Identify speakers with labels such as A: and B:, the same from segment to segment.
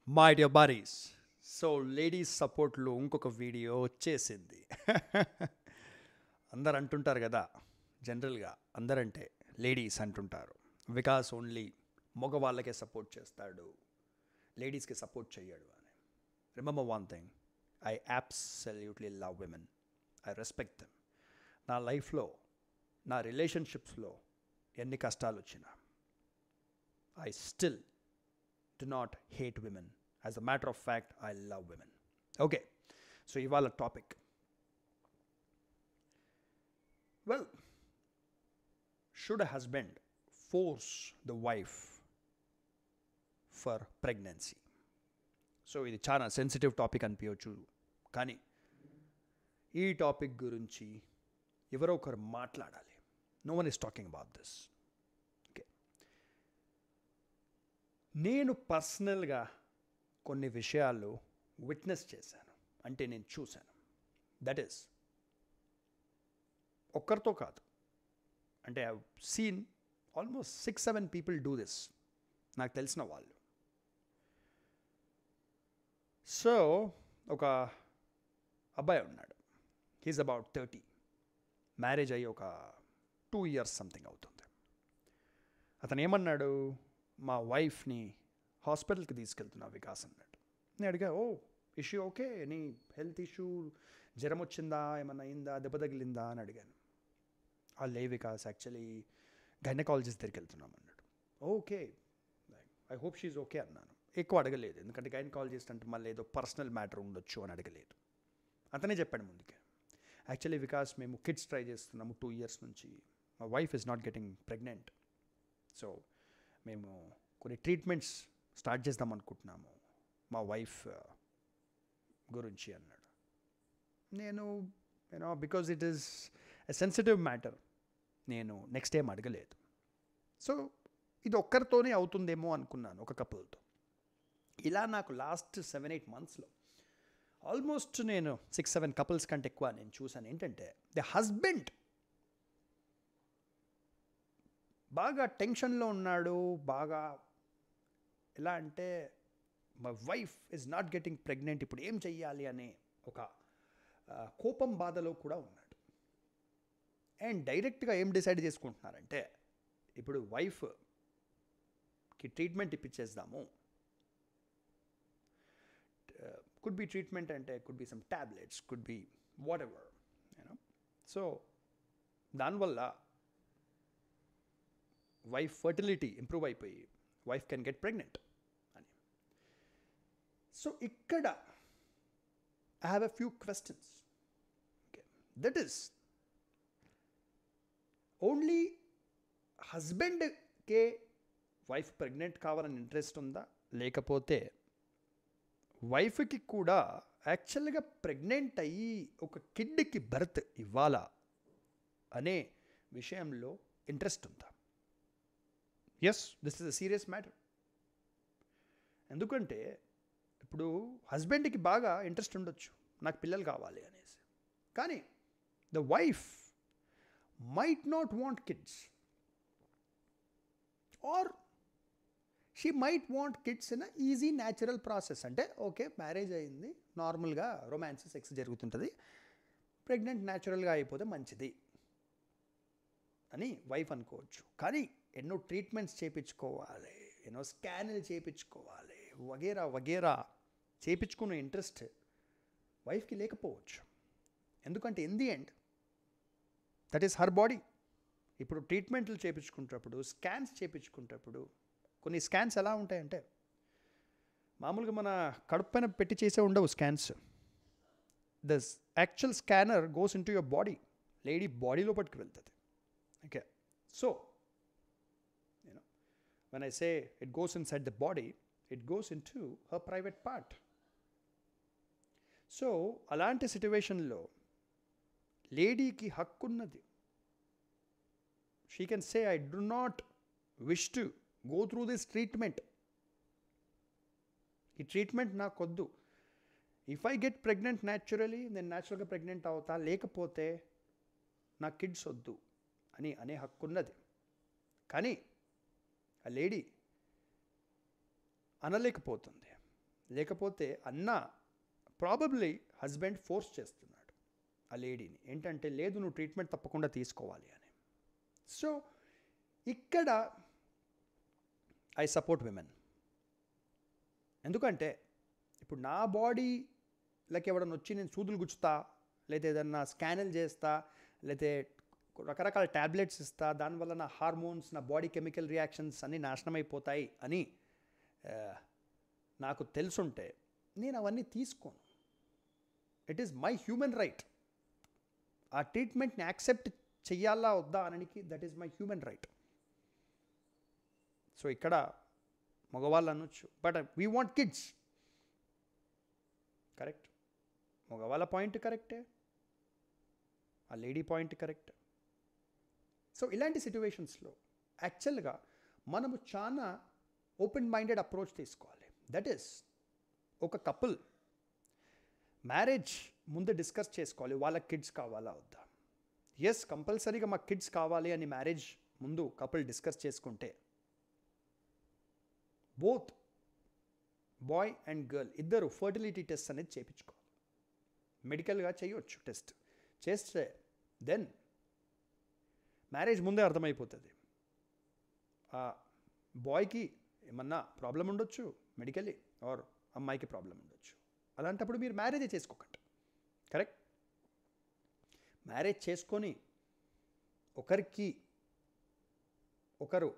A: My dear బారీస్. So ladies సపోర్ట్లో ఇంకొక వీడియో వచ్చేసింది. అందరు అంటుంటారు కదా, జనరల్గా అందరంటే లేడీస్ అంటుంటారు, వికాస్ ఓన్లీ మగవాళ్ళకే సపోర్ట్ చేస్తాడు, లేడీస్కి సపోర్ట్ చేయడు అని. Remember one thing, I absolutely love women, I respect them. నా లైఫ్లో, నా రిలేషన్షిప్స్లో ఎన్ని కష్టాలు వచ్చినా I still do not hate women. As a matter of fact, I love women. Okay, so ivala topic. Well, should a husband force the wife for pregnancy? So ఇది చాలా sensitive topic అనిపించవచ్చు, కానీ ఈ టాపిక్ గురించి ఎవరో ఒకరు మాట్లాడాలి. No one is talking about this. నేను పర్సనల్గా కొన్ని విషయాలు విట్నెస్ చేశాను, అంటే నేను చూశాను. దట్ ఈస్ ఒక్కరితో కాదు, అంటే I seen almost 6-7 people do this, నాకు తెలిసిన వాళ్ళు. సో ఒక అబ్బాయి ఉన్నాడు, హీస్ అబౌట్ 30, మ్యారేజ్ అయ్యి ఒక 2 years సంథింగ్ అవుతుంది. అతను ఏమన్నాడు, మా వైఫ్ని హాస్పిటల్కి తీసుకెళ్తున్నా వికాస్ అన్నాడు. నేను అడిగా, ఓ ఇష్యూ ఓకే, నీ హెల్త్ ఇష్యూ, జ్వరం వచ్చిందా, ఏమన్నా అయిందా, దెబ్బ తగిలిందా అని అడిగాను. లే వికాస్, యాక్చువల్లీ గైనకాలజిస్ట్ దగ్గరికి వెళ్తున్నాం అన్నాడు. Okay, I hope she's okay అన్నాను. ఎక్కువ అడగలేదు, ఎందుకంటే గైనకాలజిస్ట్ అంటే మళ్ళీ ఏదో పర్సనల్ మ్యాటర్ ఉండొచ్చు అని అడగలేదు. అతనే చెప్పాడు ముందుకే, యాక్చువల్లీ వికాస్ మేము కిడ్స్ ట్రై చేస్తున్నాము 2 years నుంచి, మా wife is not getting pregnant, so మేము కొన్ని ట్రీట్మెంట్స్ స్టార్ట్ చేద్దాం అనుకుంటున్నాము మా వైఫ్ గురించి అన్నాడు. నేను because it is a sensitive matter, నేను నెక్స్ట్ ఏం అడగలేదు. సో ఇది ఒక్కరితోనే అవుతుందేమో అనుకున్నాను, ఒక కపుల్తో. ఇలా నాకు లాస్ట్ 7-8 monthsలో ఆల్మోస్ట్ నేను 6-7 couples కంటే ఎక్కువ నేను చూశాను. ఏంటంటే ద హస్బెండ్ బాగా టెన్షన్లో ఉన్నాడు, బాగా ఎలా అంటే my wife is not getting pregnant, ఇప్పుడు ఏం చెయ్యాలి అనే ఒక కోపం, బాధలో కూడా ఉన్నాడు. అండ్ డైరెక్ట్గా ఏం డిసైడ్ చేసుకుంటున్నారంటే, ఇప్పుడు వైఫ్కి ట్రీట్మెంట్ ఇప్పించేద్దాము. కుడ్ బి ట్రీట్మెంట్ అంటే could be some tablets, could be whatever, you know. So దానివల్ల వైఫ్ ఫర్టిలిటీ ఇంప్రూవ్ అయిపోయి వైఫ్ కెన్ గెట్ ప్రెగ్నెంట్ అని. సో ఇక్కడ I have a few questions. Okay, that is only హస్బెండ్కే wife pregnant కావాలని interest ఉందా, లేకపోతే వైఫ్కి కూడా యాక్చువల్గా ప్రెగ్నెంట్ అయ్యి ఒక కిడ్కి బర్త్ ఇవ్వాలా అనే విషయంలో ఇంట్రెస్ట్ ఉందా? Yes, this is a serious matter. ఎందుకంటే ఇప్పుడు హస్బెండ్కి బాగా ఇంట్రెస్ట్ ఉండొచ్చు, నాకు పిల్లలు కావాలి అనేసి, కానీ the wife might not want kids, or she might want kids in a easy natural process. అంటే ఓకే, మ్యారేజ్ అయింది, నార్మల్గా రొమాన్స్, సెక్స్ జరుగుతుంటుంది, ప్రెగ్నెంట్ న్యాచురల్గా అయిపోతే మంచిది అని వైఫ్ అనుకోవచ్చు. కానీ ఎన్నో ట్రీట్మెంట్స్ చేయించుకోవాలి, ఎన్నో స్కాన్లు చేయించుకోవాలి, వగేరా వగేరా చేయించుకునే ఇంట్రెస్ట్ వైఫ్కి లేకపోవచ్చు. ఎందుకంటే in the end that is her body. ఇప్పుడు ట్రీట్మెంట్లు చేయించుకుంటప్పుడు, స్కాన్స్ చేయించుకుంటప్పుడు, కొన్ని స్కాన్స్ ఎలా ఉంటాయంటే, మామూలుగా మన కడుపు పైన పెట్టి చేసే ఉండవు scans. The actual scanner goes in to your body, lady బాడీలో పట్టుకు వెళ్తుంది. Okay, so when I say it goes inside the body, it goes into her private part. So అలాంటి సిట్యువేషన్లో లేడీకి హక్కున్నది. She can say, I do not wish to go through this treatment, ఈ treatment నాకొద్దు, if I get pregnant naturally నేను న్యాచురల్గా pregnant అవుతా, లేకపోతే నా కిడ్స్ వద్దు అని అనే హక్కు ఉన్నది. కానీ ఆ లేడీ అనలేకపోతుంది. లేకపోతే అన్న ప్రాబబ్లీ హస్బెండ్ ఫోర్స్ చేస్తున్నాడు ఆ లేడీని ఏంటంటే లేదు నువ్వు ట్రీట్మెంట్ తప్పకుండా తీసుకోవాలి అని. సో ఇక్కడ ఐ సపోర్ట్ విమెన్. ఎందుకంటే ఇప్పుడు నా బాడీ లైక్ ఎవడన్నా వచ్చి నేను సూదులు గుచ్చుతా, లేదా ఏదన్నా స్కానిల్ చేస్తా, లేతే రకరకాల ట్యాబ్లెట్స్ ఇస్తా, దానివల్ల నా హార్మోన్స్, నా బాడీ కెమికల్ రియాక్షన్స్ అన్నీ నాశనం అయిపోతాయి అని నాకు తెలుసుంటే నేను అవన్నీ తీసుకోను. It is my human right. ఆ ట్రీట్మెంట్ని యాక్సెప్ట్ చెయ్యాలా వద్దా అనడానికి that is my human right. So ఇక్కడ మగవాళ్ళు అనొచ్చు, but we want kids. Correct, మగవాళ్ళ పాయింట్ కరెక్టే, ఆ లేడీ పాయింట్ కరెక్ట్. సో ఇలాంటి సిట్యువేషన్స్లో యాక్చువల్గా మనము చాలా ఓపెన్ మైండెడ్ అప్రోచ్ తీసుకోవాలి. దట్ ఈస్ ఒక కపుల్ మ్యారేజ్ ముందు డిస్కస్ చేసుకోవాలి, వాళ్ళకి కిడ్స్ కావాలా వద్దా. ఎస్, కంపల్సరీగా మాకు కిడ్స్ కావాలి అని మ్యారేజ్ ముందు కపుల్ డిస్కస్ చేసుకుంటే బోత్ బాయ్ అండ్ గర్ల్ ఇద్దరు ఫర్టిలిటీ టెస్ట్ అనేది చేయించుకోవాలి. మెడికల్గా చేయవచ్చు టెస్ట్. చేస్తే దెన్ మ్యారేజ్ ముందే అర్థమైపోతుంది. ఆ బాయ్కి ఏమన్నా ప్రాబ్లం ఉండొచ్చు మెడికలీ, ఆర్ అమ్మాయికి ప్రాబ్లం ఉండొచ్చు. అలాంటప్పుడు మీరు మ్యారేజే చేసుకోకండి. కరెక్ట్, మ్యారేజ్ చేసుకొని ఒకరికి ఒకరు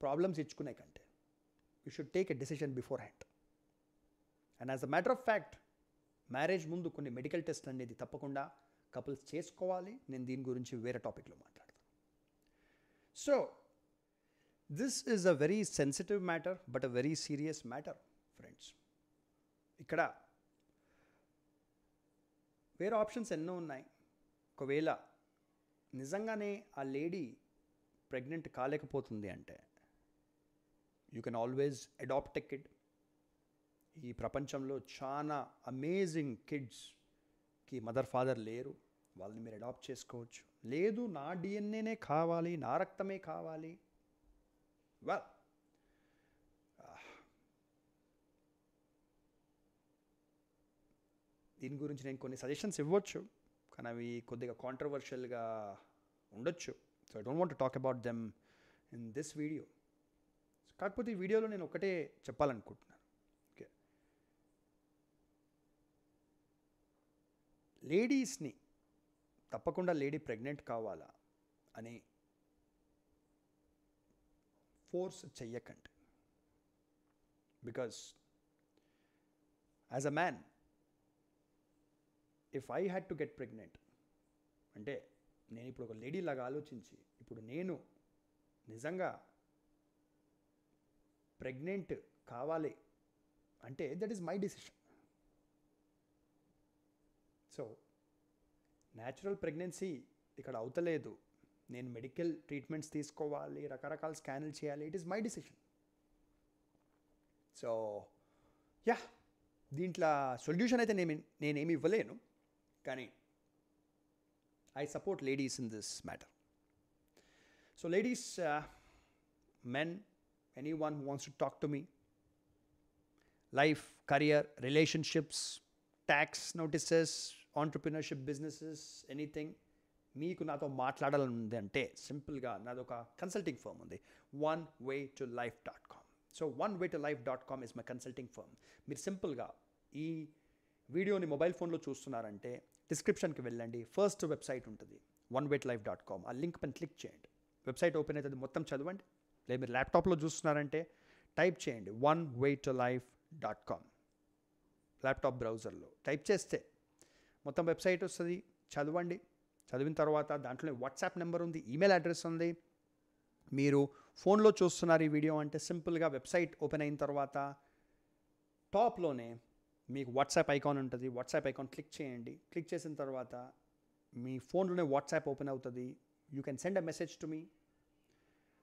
A: ప్రాబ్లమ్స్ ఇచ్చుకునే కంటే you should take a decision before hand. And as a matter of fact marriage ముందు కొన్ని మెడికల్ టెస్ట్ అనేది తప్పకుండా కపుల్స్ చేసుకోవాలి. నేను దీని గురించి వేరే టాపిక్లో మాట్లాడతాను. So this is a very sensitive matter but a very serious matter friends. ఇక్కడ వేరే ఆప్షన్స్ ఎన్నో ఉన్నాయి. ఒకవేళ నిజంగానే ఆ లేడీ ప్రెగ్నెంట్ కాలేకపోతుంది అంటే you can always adopt a kid. ఈ ప్రపంచంలో చాలా అమేజింగ్ కిడ్స్కి మదర్ ఫాదర్ లేరు, వాళ్ళని మీరు అడాప్ట్ చేసుకోవచ్చు. లేదు నా డిఎన్ఏనే కావాలి, నా రక్తమే కావాలి, వెల్ దీని గురించి నేను కొన్ని సజెషన్స్ ఇవ్వచ్చు, కానీ అవి కొద్దిగా కాంట్రవర్షియల్గా ఉండొచ్చు. So I don't want to talk about them in this video. కాకపోతే ఈ వీడియోలో నేను ఒకటే చెప్పాలనుకుంటున్నాను. ఓకే, లేడీస్ని తప్పకుండా లేడీ ప్రెగ్నెంట్ కావాలా అని ఫోర్స్ చెయ్యకండి. Because as a man if I had to get pregnant అంటే నేను ఇప్పుడు ఒక లేడీ లాగా ఆలోచించి ఇప్పుడు నేను నిజంగా ప్రెగ్నెంట్ కావాలి అంటే that is my decision. So natural pregnancy ఇక్కడ అవుతలేదు, నేను మెడికల్ ట్రీట్మెంట్స్ తీసుకోవాలి, రకరకాల స్కాన్లు చేయాలి, it is my decision. So yeah, దీంట్లో సొల్యూషన్ అయితే నేనేమి ఇవ్వలేను, కానీ I support ladies in this matter. So ladies, men, anyone who wants to talk to me, life, career, relationships, tax notices, entrepreneurship, businesses, anything, మీకు నాతో మాట్లాడాలని అంటే సింపుల్గా నాదొక కన్సల్టింగ్ ఫర్మ్ ఉంది, onewaytolife.com. So onewaytolife.com is my consulting firm. మీరు సింపుల్గా ఈ వీడియోని మొబైల్ ఫోన్లో చూస్తున్నారంటే డిస్క్రిప్షన్కి వెళ్ళండి, ఫస్ట్ వెబ్సైట్ ఉంటుంది onewaytolife.com. ఆ లింక్ పైన క్లిక్ చేయండి, వెబ్సైట్ ఓపెన్ అవుతుంది, మొత్తం చదవండి. లేదా మీరు ల్యాప్టాప్లో చూస్తున్నారంటే టైప్ చేయండి onewaytolife.com. ల్యాప్టాప్ బ్రౌజర్లో టైప్ చేస్తే మొత్తం వెబ్సైట్ వస్తుంది, చదవండి. చదివిన తర్వాత దాంట్లో వాట్సాప్ నెంబర్ ఉంది, ఈమెయిల్ అడ్రస్ ఉంది. మీరు ఫోన్లో చూస్తున్నారు ఈ వీడియో అంటే సింపుల్గా వెబ్సైట్ ఓపెన్ అయిన తర్వాత టాప్లోనే మీకు వాట్సాప్ ఐకాన్ ఉంటుంది, వాట్సాప్ ఐకాన్ క్లిక్ చేయండి. క్లిక్ చేసిన తర్వాత మీ ఫోన్లోనే వాట్సాప్ ఓపెన్ అవుతుంది. You can send a message to me,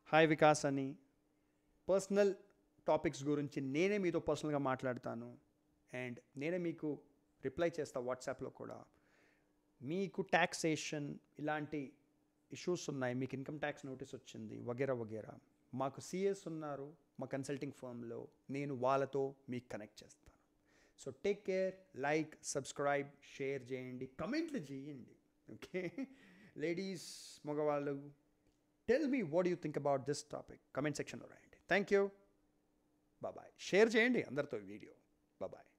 A: hi Vikas అని. పర్సనల్ టాపిక్స్ గురించి నేనే మీతో పర్సనల్గా మాట్లాడతాను అండ్ నేనే మీకు రిప్లై చేస్తా వాట్సాప్లో కూడా. మీకు ట్యాక్సేషన్ ఇలాంటి ఇష్యూస్ ఉన్నాయి, మీకు ఇన్కమ్ ట్యాక్స్ నోటీస్ వచ్చింది వగేరా వగేరా, మాకు సిఎస్ ఉన్నారు మా కన్సల్టింగ్ ఫర్మ్లో, నేను వాళ్ళతో మీకు కనెక్ట్ చేస్తాను. So take care, like, subscribe, share చేయండి, కమెంట్లు చేయండి. ఓకే లేడీస్, మగవాళ్ళు, tell me what you think about this topic. Comment సెక్షన్లో రాయండి. Thank you. బాయ్. షేర్ చేయండి అందరితో వీడియో. బాయ్.